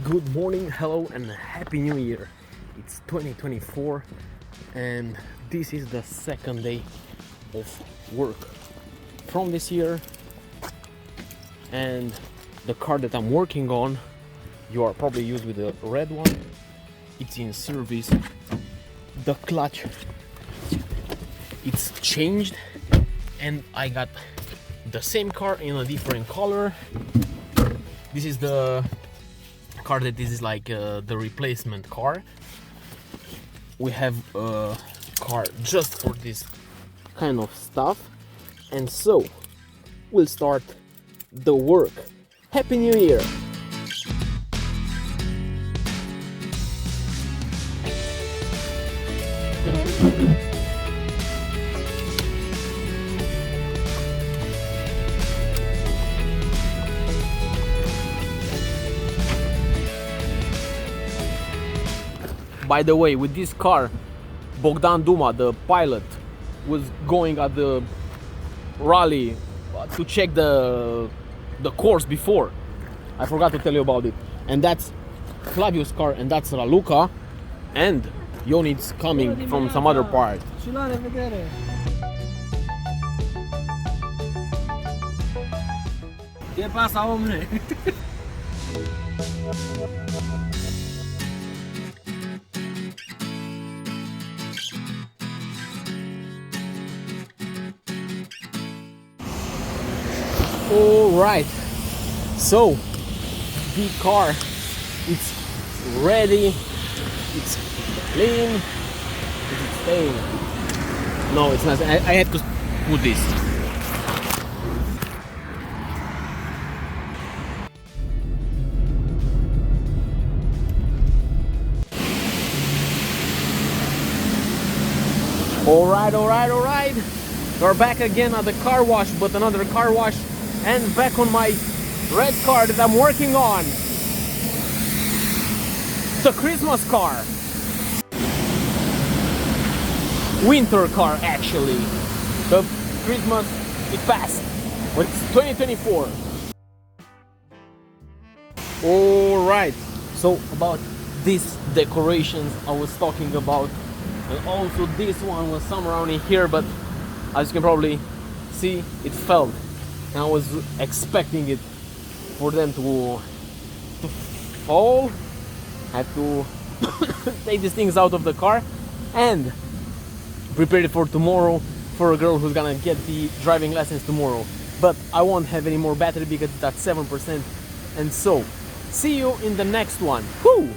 Good morning, hello, and happy new year. It's 2024 and this is the second day of work from this year, and the car that I'm working on, you are probably used with the red one. It's in service. The clutch, it's changed, and I got the same car in a different color. This is the car that is like the replacement car. We have a car just for this kind of stuff, and so we'll start the work. Happy New Year! By the way, with this car, Bogdan Duma, the pilot, was going at the rally to check the course before. I forgot to tell you about it. And that's Flavius' car, and that's Raluca, and Ionit's coming from some other part. ¿Qué pasa, hombre? Alright, so the car, it's ready, it's clean, it's staying. No, it's not. I had to put this. Alright. We're back again at the car wash, but another car wash, and back on my red car that I'm working on. It's a Christmas car. Winter car, actually. The Christmas, it passed, but it's 2024. Alright, so about these decorations I was talking about, and also this one was somewhere around in here, but as you can probably see, it fell. And I was expecting it for them to fall. I had to take these things out of the car and prepare it for tomorrow, for a girl who's gonna get the driving lessons tomorrow. But I won't have any more battery because it's at 7%. And so, see you in the next one. Woo!